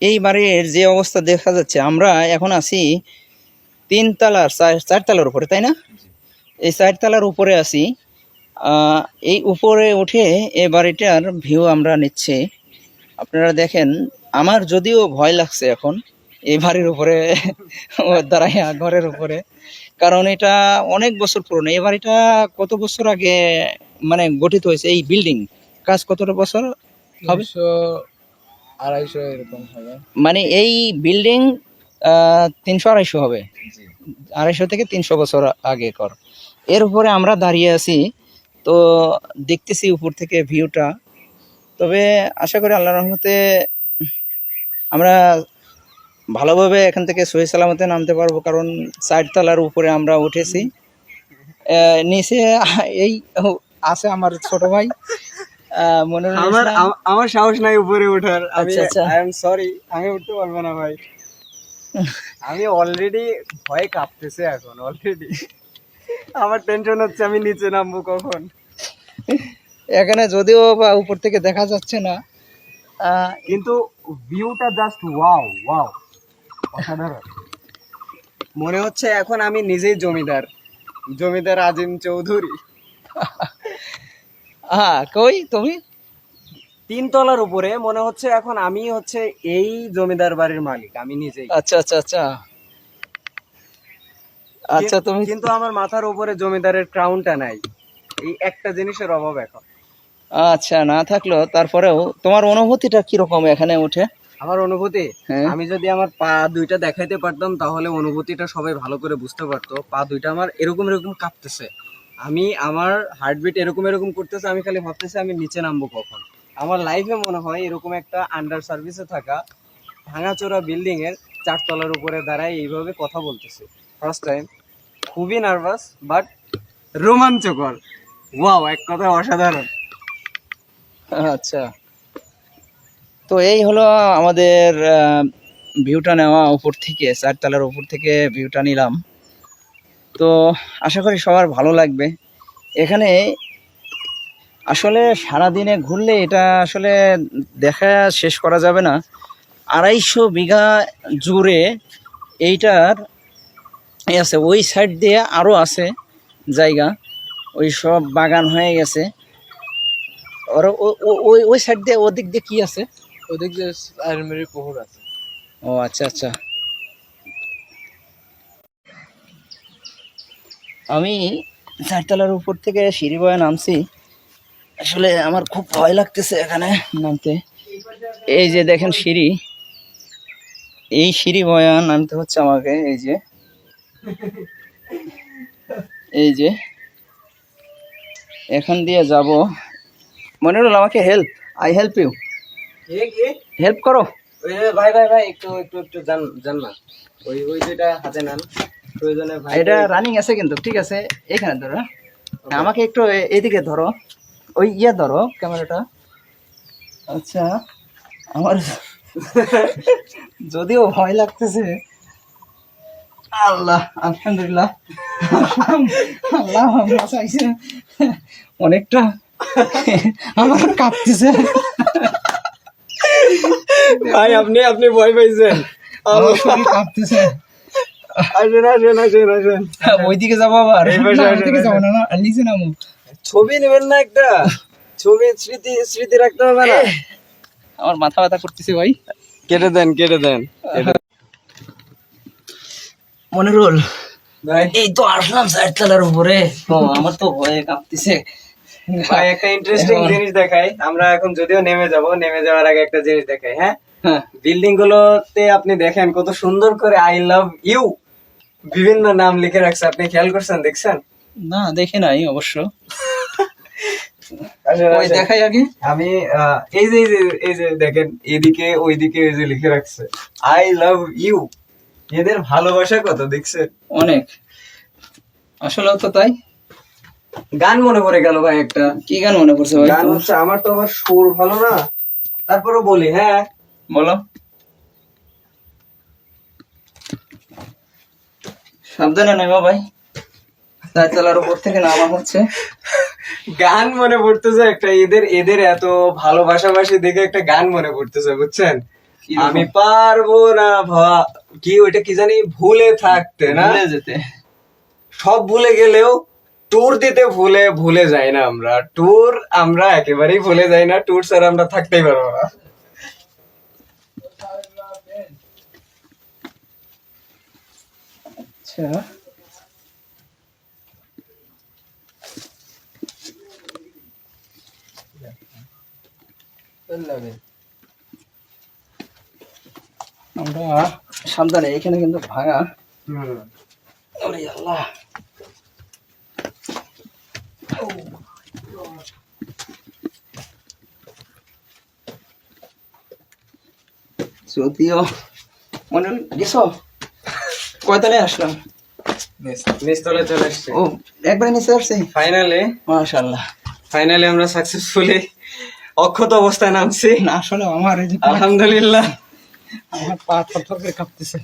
এই বাড়ির যে অবস্থা দেখা যাচ্ছে, আমরা এখন আছি চারতলার উপরে, তাই না? এই চারতলার উপরে আছি। এই উপরে উঠে এই বাড়িটার ভিউ আমরা নিচ্ছি। আপনারা দেখেন, আমার যদিও ভয় লাগছে এখন এই বাড়ির উপরে দাঁড়াইয়া, ঘরের উপরে, কারণ এটা অনেক বছর পুরনো। এই বাড়িটা কত বছর আগে মানে গঠিত হয়েছে? এই বিল্ডিং কাজ কতটা বছর হবে? 200-250 এরকম হবে। মানে এই বিল্ডিং 300-250 হবে, 250 থেকে 300 বছর আগেকার। এর উপরে আমরা দাঁড়িয়ে আছি, তো দেখতেছি উপর থেকে ভিউটা। তবে আশা করি আল্লাহর রহমতে আমরা ভালোভাবে এখান থেকে সহি সালামতে নামতে পারবো, কারণ 4 তলার উপরে আমরা উঠেছি। নিচে এই আছে আমার ছোট ভাই মনিরুল ইসলাম। আমার সাহস নাই উপরে ওঠার। আমি আচ্ছা, আচ্ছা। আই এম সরি, আমি উঠতে পারবো না ভাই। আমি অলরেডি ভয়ে কাঁপতেছে এখন অলরেডি। আমার টেনশন হচ্ছে আমি নিচে নামবো কখন। এখানে যদিও বা উপর থেকে দেখা যাচ্ছে না, কিন্তু ভিউটা জাস্ট ওয়াও ওয়াও, অসাধারণ। মনে হচ্ছে এখন আমি নিজেই জমিদার, জমিদার আজিম চৌধুরী। কই তুমি? 3 তলার উপরে মনে হচ্ছে এখন আমি হচ্ছে এই জমিদার বাড়ির মালিক, আমি নিজেই। আচ্ছা, আচ্ছা, আচ্ছা, আচ্ছা। তুমি কিন্তু আমার মাথার উপরে জমিদারের ক্রাউনটা নাই, এই একটা জিনিসের অভাব এখন। আচ্ছা, না থাকলেও তারপরেও তোমার অনুভূতিটা কিরকম এখানে উঠে? আমার অনুভূতি, হ্যাঁ। আমি যদি আমার পা দুইটা দেখাইতে পারতাম তাহলে অনুভূতিটা সবাই ভালো করে বুঝতে পারতো। পা দুইটা আমার এরকম এরকম কাঁপতেছে, আমার হার্টবিট এরকম এরকম করতেছে। আমি খালি ভাবতেছি আমি নিচে নামবো কখন। আমার লাইফে মনে হয় এরকম একটা আন্ডার সার্ভিসে থাকা ভাঙাচোরা বিল্ডিং এর 4 তলার উপরে দাঁড়ায় এইভাবে কথা বলতেছে ফার্স্ট টাইম। খুবই নার্ভাস বাট রোমাঞ্চকর। ওয়াও, এক কথায় অসাধারণ। আচ্ছা, তো এই হলো আমাদের ভিউটা নেওয়া উপর থেকে, 4 তলার উপর থেকে ভিউটা নিলাম। তো আশা করি সবার ভালো লাগবে। এখানে আসলে সারাদিনে ঘুরলে এটা আসলে দেখা শেষ করা যাবে না। 250 বিঘা জুড়ে এইটার আছে। ওই সাইড দিয়ে আরও আছে জায়গা, ওই সব বাগান হয়ে গেছে। ওর ওই ওই সাইড দিয়ে, ওদিক দিয়ে কি আছে? ওদিক দিয়ে আইরনমেরি পুকুর আছে। ও আচ্ছা, আচ্ছা। আমি 4 তলার উপর থেকে সিঁড়ি বয়ে নামছি। আসলে আমার খুব ভয় লাগতেছে এখানে নামতে। এই যে দেখেন সিঁড়ি, এই সিঁড়ি বয়ে নামতে হচ্ছে আমাকে। এই যে এখান দিয়ে যাব। মনিরুল, আমাকে আই হেল্প ইউ, হেল্প করো। ভাই ভাই ভাই, একটু একটু একটু জান জান না, ওই ওই দুইটা হাতে নেন প্রয়োজনে ভাই। এটা রানিং আছে কিন্তু, ঠিক আছে? এখানে ধরো, আমাকে একটু এদিকে ধরো, ওই ধরো ক্যামেরাটা। আচ্ছা, আমার যদিও ভয় লাগতেছে। আল্লাহ, আলহামদুলিল্লাহ, আল্লাহ বাঁচাইছে অনেকটা। আমার কাঁপতেছে ভাই, আপনি ভয় পাইছেন? আমার শরীর কাঁপতেছে। আসেন আসেন আসেন আসেন। ওইদিকে যাবো আবার? এই পাশে না, আসেন, ওইদিকে যাবো না, না, নিচে নামো। ছবি নেবেন না একটা? ছবি স্মৃতি স্মৃতি রাখতে হবে না? আমার মাথা ব্যথা করতেছে ভাই। কেটে দেন কেটে দেন। মনিরুল ভাই এই তো আসলাম 4 তলার উপরে, তো আমার তো ভয়ে কাঁপতেছে ভাই, একটা ইন্টারেস্টিং জিনিস দেখাই। আমরা এখন যদিও নেমে যাওয়ার আগে একটা জিনিস দেখাই। হ্যাঁ, হ্যাঁ, বিল্ডিং গুলোতে আপনি দেখেন কত সুন্দর করে আই লাভ ইউ বিভিন্ন নাম লিখে রাখছে। আপনি খেয়াল করছেন, দেখছেন? না দেখে নাই অবশ্য। আসেন, ওই আসেন। দেখাই আগে। আমি এই যে দেখেন, এদিকে ওইদিকে এই যে লিখে রাখছে আই লাভ ইউ। এদের ভালোবাসা কত, দেখছেন? অনেক, আসলেও তো তাই। গান মনে পড়ে গেল ভাই একটা। কি গান মনে পড়ছে ভাই? গান হচ্ছে, আমার তো আবার সুর ভালো না, তারপরেও বলি। হ্যাঁ, বলো। সাবধানে নেমো ভাই, 4 তলার উপর থেকে নামা হচ্ছে। গান মনে পড়তেছে একটা। এদের এদের এত ভালোবাসাবাসি দেখে একটা গান মনে পড়তেছে, বুঝছেন? কিরকম? আমি পারবো না কি ওইটা কি জানি ভুলে থাকতে না, ভুলে যেতে। সব ভুলে গেলেও ট্যুর দিতে ভুলে যাই না আমরা, ট্যুর আমরা একেবারেই ভুলে যাই না, ট্যুর ছাড়া আমরা থাকতেই পারবো না। আচ্ছা, আমরা সাবধানে, এখানে কিন্তু ভাঙা। ওরে আল্লাহ, যদিও মনে গেছো কয়তালে আসলাম? নিচতলায় চলে আসছে। ও একবারে নিচে আসছে। ফাইনালি আমরা সাকসেসফুলি অক্ষত অবস্থায় নামছি। না আসলে আমার এই যে আলহামদুলিল্লাহ। আমার পা থরথর করে কাঁপতেছে।